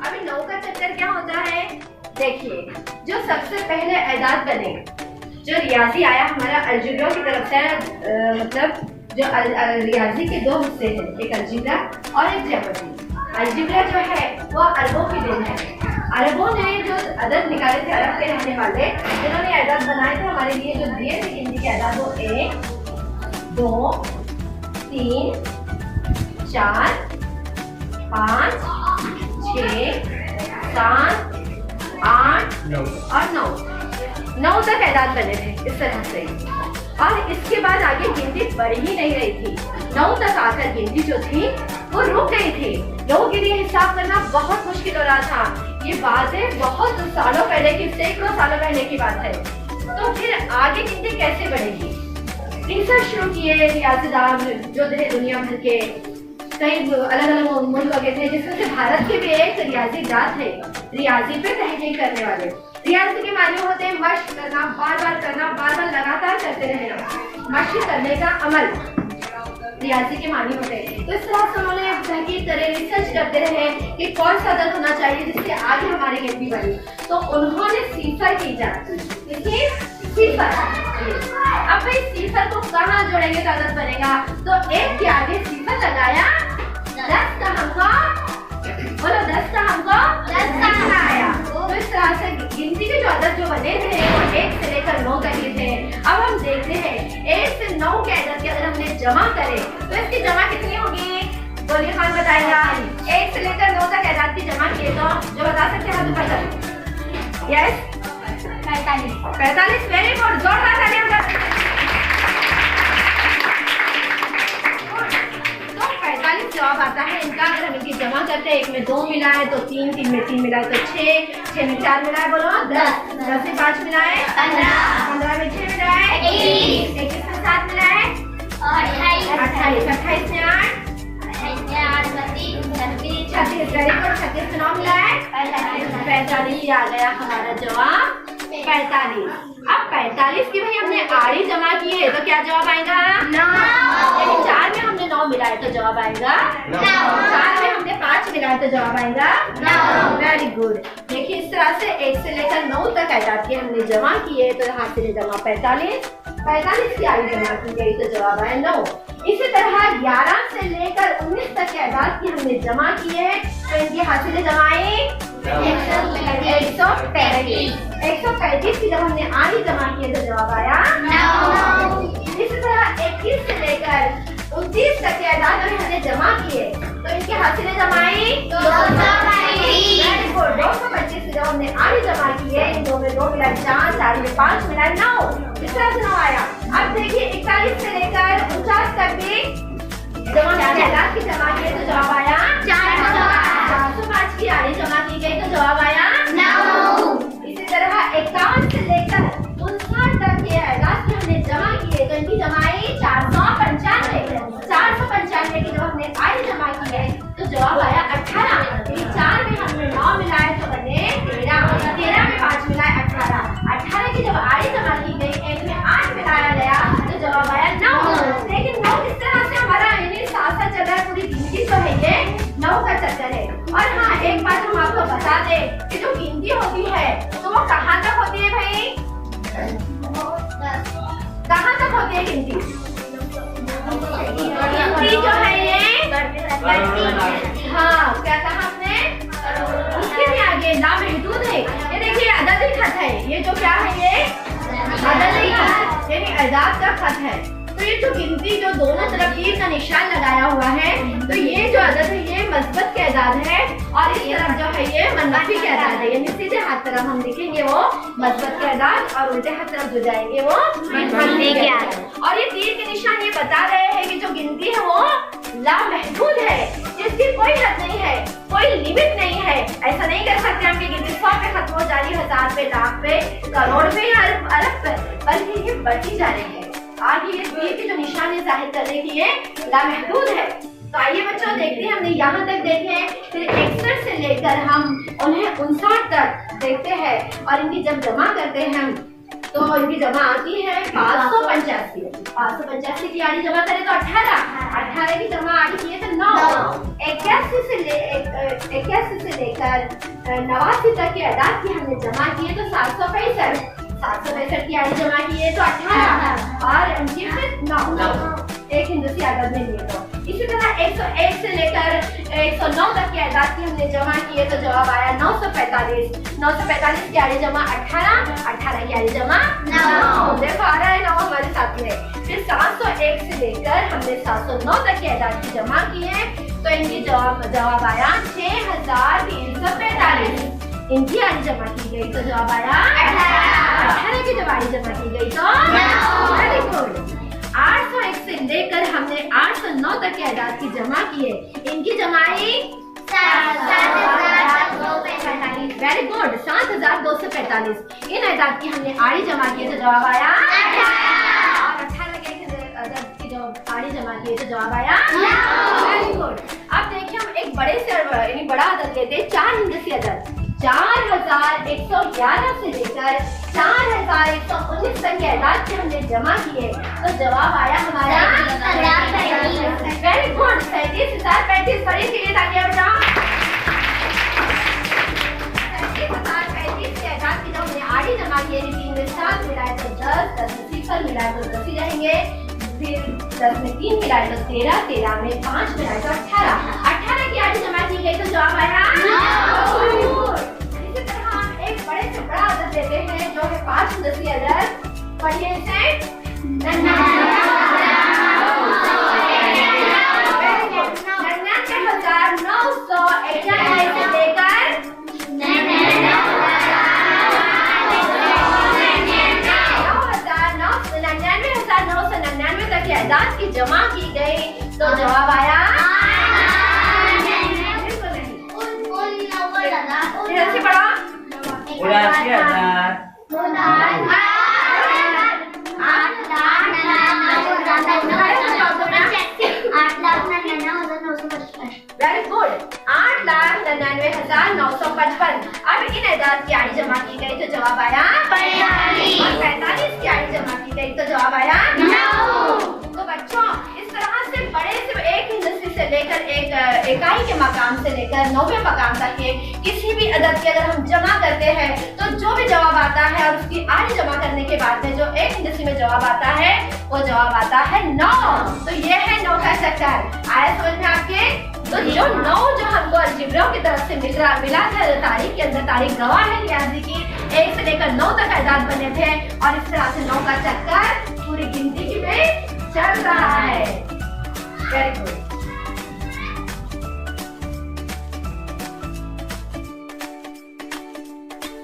अभी 9 का चक्कर क्या होता है? देखिए, जो सबसे पहले एजाद बने, जो रियाजी आया हमारा अलजेब्रा की तरफ से, मतलब जो रियाजी के दो हिस्से हैं, एक अलजेब्रा और एक ज्योमेट्री। अलजेब्रा जो है वो अरबों की देन है। अरबों ने जो अदद निकाले थे, अरब के रहने वाले जिन्होंने एजाद बनाए थे हमारे लिए, जो दिए थे गिनती के एजाद, वो 1 2 3 4 5 6 7 8 और 9 तक एजाद बने थे इस तरह से। और इसके बाद आगे गिनती बढ़ ही नहीं रही थी। 9 तक आकर गिनती जो थी वो रुक गई थी। लोगों के लिए हिसाब करना बहुत मुश्किल हो रहा था। ये बात है बहुत सालों पहले की, सैकड़ों सालों पहले की बात है। तो फिर आगे गिनती कैसे बढ़ेगी? रिसर्च शुरू किए रियाजीदार जो थे दुनिया भर के, कई अलग अलग मुल्क गए थे, जिसमें से भारत के भी एक रियाजीदार थे, रियाजी पे तहकीक करने वाले। रियाजी के माने होते हैं मश्क करना, बार बार करना, बार बार लगातार करते रहना, मश्क करने का अमल रियाजी के मानी होते हैं। तो इस तरह से उन्होंने तहकीक करे, रिसर्च करते रहे कि कौन सा अदद होना चाहिए जिससे आगे हमारी गिनती बढ़ी। तो उन्होंने सिफर की इजाद की। देखिए सिफर, अब भाई सिफर को कहाँ जोड़ेंगे तो अदद बनेगा? तो 1 के आगे सिफर लगाया, 10 का हमको बोलो, 10 का हमको 10 का आया। तो इस तरह से गिनती के जो अदद जो बने थे वो 1 से लेकर 9 तक के थे। अब हम देखते हैं 1 से 9 के अदद के अगर हमने जमा करे तो इसकी जमा कितनी होगी? बोलिए, खान बताएगा। 1 से लेकर 9 तक अदद की जमा किए तो जो बता सकते हैं हाथ ऊपर करें। यस, 45। वेरी गुड, जोरदार तालियां बजाओ। तो 45 जवाब आता है इनका। अगर हम इनकी जमा करते हैं, 1 में 2 मिला है तो 3, 3 में 3 मिला है तो 6, 6 में 4 मिला है बोलो 10, 10 में 5 मिला है 15, 15 में 6 मिला है 21, 21 में 7 मिला है 28, 28 में 8, 36, वेरी गुड, 36 में 9 मिला है 45। आ गया हमारा जवाब 45। अब 45 की भाई हमने आड़ी जमा की है तो क्या जवाब आएगा? 9। यानी 4 में हमने 9 मिला है तो जवाब आएगा 9। 4 में हमने 5 मिला है तो जवाब आएगा 9। Very good. देखिए इस तरह से 1 से लेकर 9 तक एजाद की हमने जमा की है तो यहाँ से जमा 45, 45 की आड़ी जमा की गई तो जवाब आया 9। इसी तरह 11 से लेकर 19 तक के एजाद की हमने जमा की है तो इनकी हासिल जमाएं 135 की जब हमने आड़ी जमा की है तो जवाब आया 9। इसी तरह 21 से लेकर 29 तक के एजाद हमने जमा किए तो इनके हासिल जमाएं 225 की जब हमने आड़ी जमा की है, इन 2 में 2 मिला 4, 4 में 5 मिला 9, इस तरह से 9 आया। अब देखिए 41 से लेकर 49 तक भी जब हमने एजाद की जमा की है तो जवाब आया 405 की आड़ी जमा की गई तो जवाब आया 9। इसी तरह 51 से लेकर 59 तक के एजाद की हमने जमा की है तो इनकी जमाई 495 की जब हमने आड़ी जमा की है तो जवाब आया 18। 4 में हमने 9 मिलाए तो बने 13, 13 में 5 मिलाए 18, 18 की जब आड़ी जमा की गई 1 में 8 मिलाया गया तो जवाब आया 9। लेकिन 9 किस तरह से हमारा इन्हीं साथ साथ चल रहा है, पूरी गिनती जो है ये 9 का चक्कर है। और हाँ, एक बात हम आपको बता दें कि जो गिनती होती है तो वो कहाँ तक होती है भाई? कहाँ तक होती है गिनती? गिनती जो है ये हाँ, क्या कहा हमने? उसके भी आगे लामहदूद है। ये देखिए अददी खत है, ये जो क्या है ये अददी खत यानी एजाद का खत है। तो ये जो गिनती जो दोनों तरफ तीर का निशान लगाया हुआ है तो ये जो अदद है ये मस्बत के एजाद है और इस तरफ जो है ये मनफी के एजाद है। यानी सीधे हाथ तरफ हम लिखेंगे वो मस्बत के एजाद और उल्टे हाथ तरफ जो जाएंगे वो मनफी के एजाद। और ये तीर के निशान ये बता रहे हैं कि जो गिनती है वो लामहदूद है, जिसकी कोई हद नहीं है, कोई लिमिट नहीं है। ऐसा नहीं कर सकते हम कि गिनती 100 पे खत्म हो जा रही है, 1000 पे, लाख पे, करोड़ पे या अरब पे, बल्कि ये बढ़ती जा रही है। आगे ये तीर के जो निशान जाहिर करने की ये लामहदूद है। तो आइए बच्चों देखते हैं, हमने यहाँ तक देखे, फिर 61 से लेकर हम उन्हें 59 तक देखते हैं और इनकी जब जमा करते हैं हम तो इनकी जमा आती है 585। 585 की आड़ी जमा करें तो 18 की जमा आड़ी की है तो 9। 81 से 81 से लेकर 89 तक के अदाद की हमने जमा किए तो 765 की आड़ी जमा किए तो 18 और उनके फिर 9 एक हिंदुस्ती आदत में लिए तो इसी तरह 101 से लेकर 109 तक के अदाद की हमने जमा किए तो जवाब आया 945 की आड़ी जमा 18 की आड़ी जमा 9 देखो आ रहा है 9 हमारे साथ में। फिर 701 से लेकर हमने 709 तक के अदाद की जमा किए तो इनकी जवाब आया 6345। इनकी आड़ी जमा की गई तो जवाब आया 18 की जब आड़ी जमा की गई तो वेरी गुड। 801 से लेकर हमने 809 तक के अदाद की जमा किए इनकी जमाई वेरी गुड 7245। इन अदाद की हमने आड़ी जमा किए तो जवाब आया 18 के अदाद की जो आड़ी जमा किए तो जवाब आया वेरी गुड। अब देखिए हम एक बड़े से बड़ा अदद लेते हैं 4 हिंदुस्ती अदद 4111 से लेकर 4119 तक के अदाद के हमने जमा किए तो जवाब आया हमारा वेरी गुड 37,035। बड़ी के लिए तालियां बजाओ। 37,035 के अदाद की जो हमने आड़ी जमा किए में 7 मिलाए तो 10, 10 में 0 मिलाए तो 10 ही रहेंगे, फिर 10 में 3 मिलाए तो 13, 13 में 5 मिलाए तो 18 की आड़ी जमा की गई तो जवाब आया बड़े से बड़ा अदद लेते हैं जो है 5 हिंदुस्ती अदद। पढ़िए से 99,991 से लेकर 99,999 तक के अदाद की जमा की गई तो जवाब आया बड़ा 8,99,955। Very good 8,99,955। अब इन अदाद की आड़ी जमा की गई तो जवाब आया 45 की आड़ी जमा की गई तो जवाब आया 9। तो बच्चों इस तरह से बड़े से एक हिंदुस्ती से लेकर एक इकाई के मकाम से लेकर 9वें मकाम तक के किसी भी अदद की अगर हम जमा करते हैं तो जो भी जवाब आता है और उसकी आड़ी जमा करने के बाद में जो एक हिंदुस्ती में जवाब आता है वो जवाब आता है 9। तो ये है 9 का चक्कर। आया समझ में आपके? तो जो 9 जो हमको अलजेब्रा की तरफ से मिला था तारीख के अंदर, तारीख गवाह है रियाजी की 1 से लेकर 9 तक अदाद बने थे और इस तरह से 9 का चक्कर पूरी गिनती में चल रहा है। Very good.